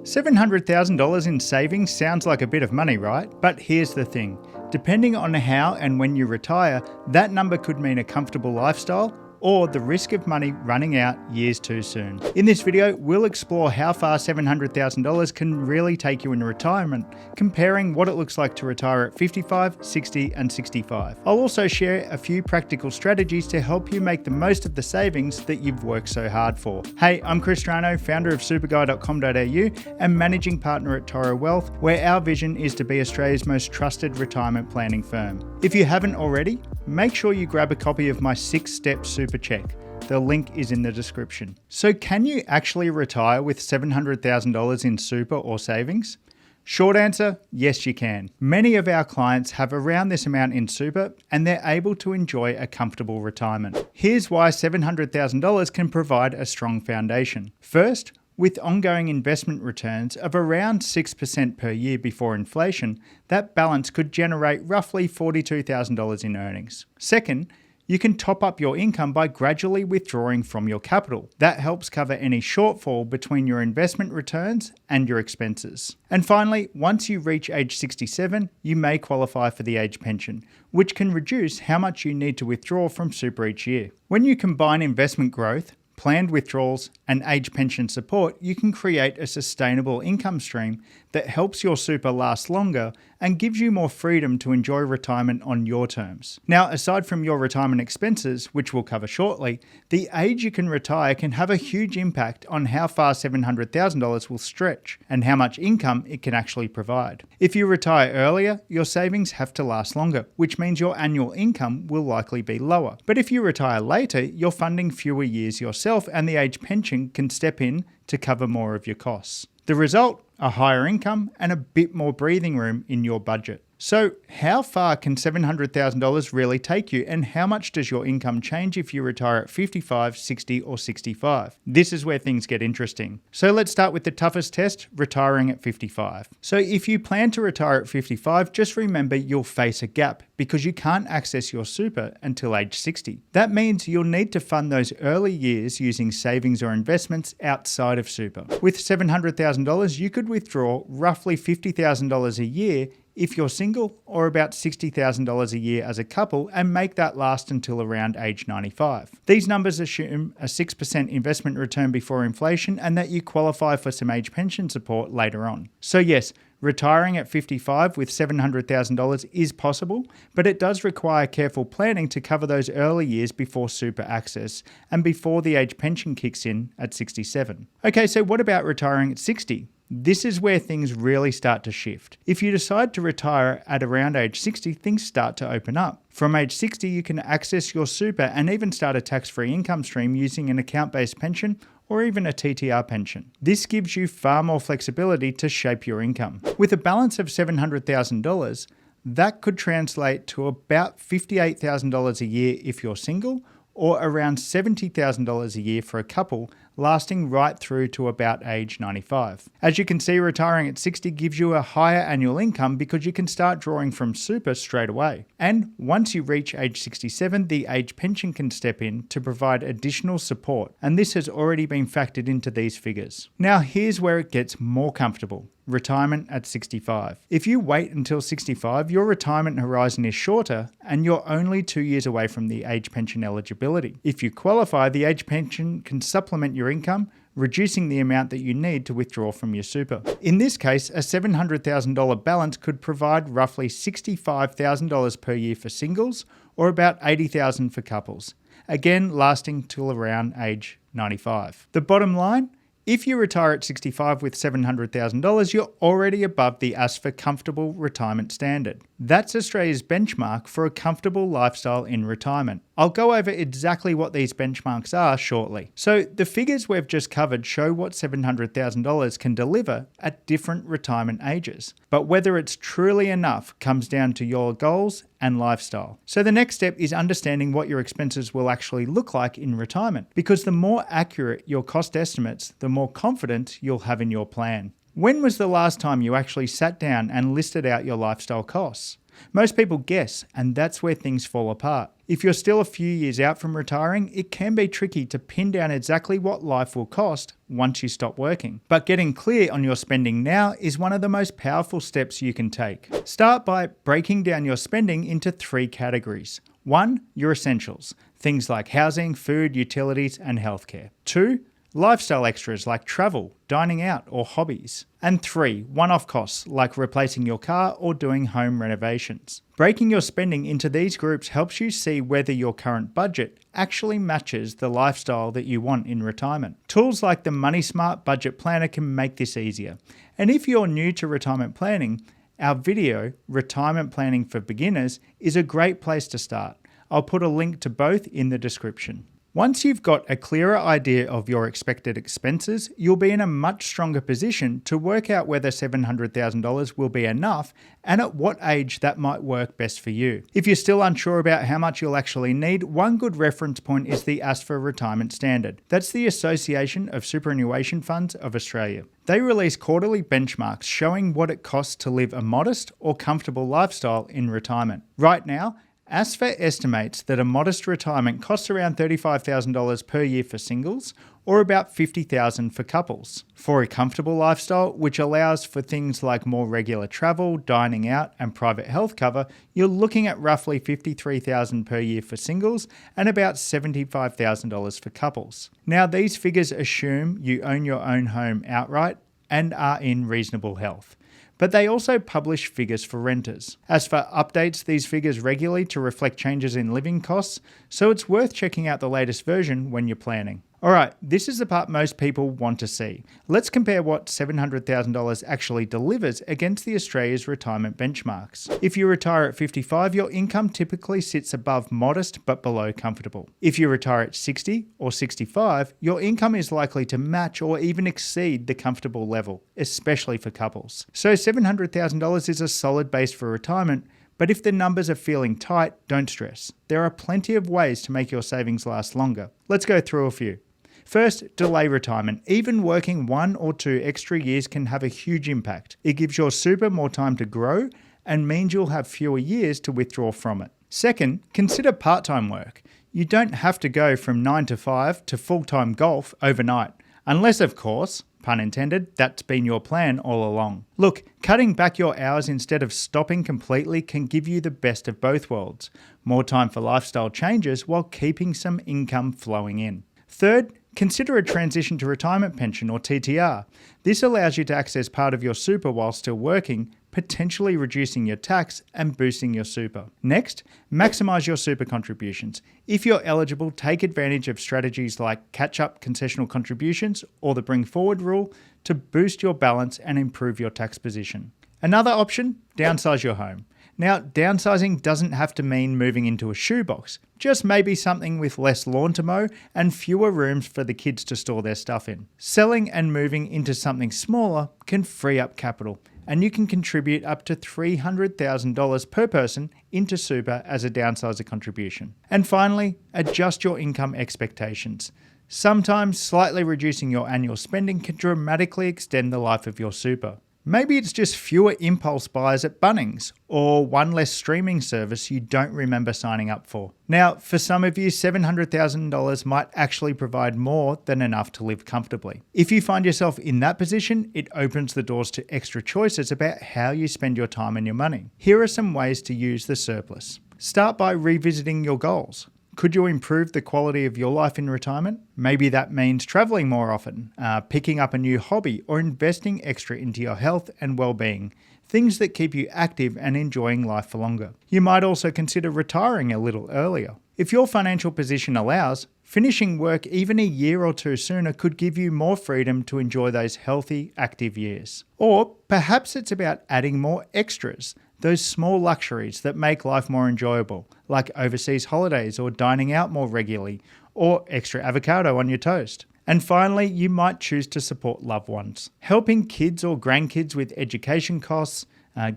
$700,000 in savings sounds like a bit of money, right? But here's the thing. Depending on how and when you retire, that number could mean a comfortable lifestyle or the risk of money running out years too soon. In this video, we'll explore how far $700,000 can really take you in retirement, comparing what it looks like to retire at 55, 60 and 65. I'll also share a few practical strategies to help you make the most of the savings that you've worked so hard for. Hey, I'm Chris Strano, founder of SuperGuy.com.au and managing partner at Toro Wealth, where our vision is to be Australia's most trusted retirement planning firm. If you haven't already, make sure you grab a copy of my 6-step super check. The link is in the description. So can you actually retire with $700,000 in super or savings? Short answer, yes you can. Many of our clients have around this amount in super and they're able to enjoy a comfortable retirement. Here's why $700,000 can provide a strong foundation. First, with ongoing investment returns of around 6% per year before inflation, that balance could generate roughly $42,000 in earnings. Second, you can top up your income by gradually withdrawing from your capital. That helps cover any shortfall between your investment returns and your expenses. And finally, once you reach age 67, you may qualify for the age pension, which can reduce how much you need to withdraw from super each year. When you combine investment growth, planned withdrawals, and age pension support, you can create a sustainable income stream that helps your super last longer and gives you more freedom to enjoy retirement on your terms. Now, aside from your retirement expenses, which we'll cover shortly, the age you can retire can have a huge impact on how far $700,000 will stretch and how much income it can actually provide. If you retire earlier, your savings have to last longer, which means your annual income will likely be lower. But if you retire later, you're funding fewer years yourself and the age pension can step in to cover more of your costs. The result? A higher income and a bit more breathing room in your budget. So how far can $700,000 really take you, and how much does your income change if you retire at 55, 60 or 65? This is where things get interesting. So let's start with the toughest test, retiring at 55. So if you plan to retire at 55, just remember you'll face a gap because you can't access your super until age 60. That means you'll need to fund those early years using savings or investments outside of super. With $700,000, you could withdraw roughly $50,000 a year if you're single, or about $60,000 a year as a couple, and make that last until around age 95. These numbers assume a 6% investment return before inflation and that you qualify for some age pension support later on. So yes, retiring at 55 with $700,000 is possible, but it does require careful planning to cover those early years before super access and before the age pension kicks in at 67. Okay, so what about retiring at 60? This is where things really start to shift. If you decide to retire at around age 60, things start to open up. From age 60, you can access your super and even start a tax-free income stream using an account-based pension or even a TTR pension. This gives you far more flexibility to shape your income. With a balance of $700,000, that could translate to about $58,000 a year if you're single, or around $70,000 a year for a couple, lasting right through to about age 95. As you can see, retiring at 60 gives you a higher annual income because you can start drawing from super straight away. And once you reach age 67, the age pension can step in to provide additional support, and this has already been factored into these figures. Now here's where it gets more comfortable. Retirement at 65. If you wait until 65, your retirement horizon is shorter and you're only 2 years away from the age pension eligibility. If you qualify, the age pension can supplement your income, reducing the amount that you need to withdraw from your super. In this case, a $700,000 balance could provide roughly $65,000 per year for singles or about $80,000 for couples, again lasting till around age 95. The bottom line? If you retire at 65 with $700,000, you're already above the Ask for Comfortable retirement standard. That's Australia's benchmark for a comfortable lifestyle in retirement. I'll go over exactly what these benchmarks are shortly. So the figures we've just covered show what $700,000 can deliver at different retirement ages. But whether it's truly enough comes down to your goals and lifestyle. So the next step is understanding what your expenses will actually look like in retirement, because the more accurate your cost estimates, the more confidence you'll have in your plan. When was the last time you actually sat down and listed out your lifestyle costs? Most people guess, and that's where things fall apart. If you're still a few years out from retiring, it can be tricky to pin down exactly what life will cost once you stop working. But getting clear on your spending now is one of the most powerful steps you can take. Start by breaking down your spending into 3 categories. 1. Your essentials, things like housing, food, utilities, and healthcare. 2. Lifestyle extras like travel, dining out, or hobbies. And 3. One-off costs like replacing your car or doing home renovations. Breaking your spending into these groups helps you see whether your current budget actually matches the lifestyle that you want in retirement. Tools like the MoneySmart budget planner can make this easier. And if you're new to retirement planning, our video, Retirement Planning for Beginners, is a great place to start. I'll put a link to both in the description. Once you've got a clearer idea of your expected expenses, you'll be in a much stronger position to work out whether $700,000 will be enough and at what age that might work best for you. If you're still unsure about how much you'll actually need, one good reference point is the ASFA Retirement Standard. That's the Association of Superannuation Funds of Australia. They release quarterly benchmarks showing what it costs to live a modest or comfortable lifestyle in retirement. Right now, ASFA estimates that a modest retirement costs around $35,000 per year for singles or about $50,000 for couples. For a comfortable lifestyle, which allows for things like more regular travel, dining out, and private health cover, you're looking at roughly $53,000 per year for singles and about $75,000 for couples. Now, these figures assume you own your own home outright and are in reasonable health. But they also publish figures for renters. ASFA updates these figures regularly to reflect changes in living costs, so it's worth checking out the latest version when you're planning. Alright, this is the part most people want to see. Let's compare what $700,000 actually delivers against the Australia's retirement benchmarks. If you retire at 55, your income typically sits above modest but below comfortable. If you retire at 60 or 65, your income is likely to match or even exceed the comfortable level, especially for couples. So $700,000 is a solid base for retirement, but if the numbers are feeling tight, don't stress. There are plenty of ways to make your savings last longer. Let's go through a few. First, delay retirement. Even working 1 or 2 extra years can have a huge impact. It gives your super more time to grow and means you'll have fewer years to withdraw from it. Second, consider part-time work. You don't have to go from 9 to 5 to full-time golf overnight, unless, of course, pun intended, that's been your plan all along. Look, cutting back your hours instead of stopping completely can give you the best of both worlds. More time for lifestyle changes while keeping some income flowing in. Third, consider a transition to retirement pension or TTR. This allows you to access part of your super while still working, potentially reducing your tax and boosting your super. Next, maximize your super contributions. If you're eligible, take advantage of strategies like catch-up concessional contributions or the bring forward rule to boost your balance and improve your tax position. Another option, downsize your home. Now, downsizing doesn't have to mean moving into a shoebox, just maybe something with less lawn to mow and fewer rooms for the kids to store their stuff in. Selling and moving into something smaller can free up capital, and you can contribute up to $300,000 per person into super as a downsizer contribution. And finally, adjust your income expectations. Sometimes slightly reducing your annual spending can dramatically extend the life of your super. Maybe it's just fewer impulse buys at Bunnings or one less streaming service you don't remember signing up for. Now, for some of you, $700,000 might actually provide more than enough to live comfortably. If you find yourself in that position, it opens the doors to extra choices about how you spend your time and your money. Here are some ways to use the surplus. Start by revisiting your goals. Could you improve the quality of your life in retirement? Maybe that means traveling more often, picking up a new hobby, or investing extra into your health and well-being, things that keep you active and enjoying life for longer. You might also consider retiring a little earlier. If your financial position allows, finishing work even a year or two sooner could give you more freedom to enjoy those healthy, active years. Or perhaps it's about adding more extras, those small luxuries that make life more enjoyable, like overseas holidays or dining out more regularly, or extra avocado on your toast. And finally, you might choose to support loved ones. Helping kids or grandkids with education costs,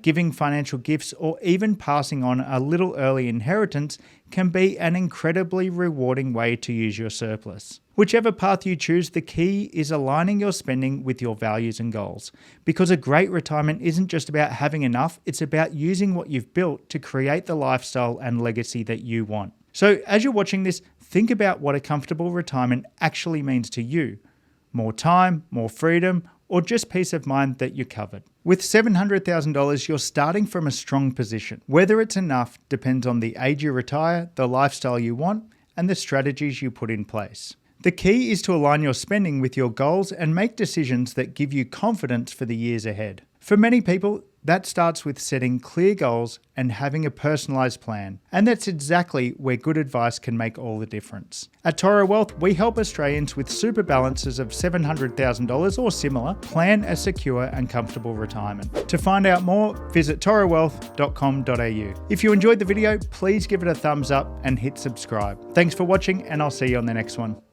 Giving financial gifts or even passing on a little early inheritance can be an incredibly rewarding way to use your surplus. Whichever path you choose, the key is aligning your spending with your values and goals. Because a great retirement isn't just about having enough, it's about using what you've built to create the lifestyle and legacy that you want. So as you're watching this, think about what a comfortable retirement actually means to you. More time, more freedom, or just peace of mind that you're covered. With $700,000, you're starting from a strong position. Whether it's enough depends on the age you retire, the lifestyle you want, and the strategies you put in place. The key is to align your spending with your goals and make decisions that give you confidence for the years ahead. For many people, that starts with setting clear goals and having a personalised plan. And that's exactly where good advice can make all the difference. At Toro Wealth, we help Australians with super balances of $700,000 or similar plan a secure and comfortable retirement. To find out more, visit torowealth.com.au. If you enjoyed the video, please give it a thumbs up and hit subscribe. Thanks for watching, and I'll see you on the next one.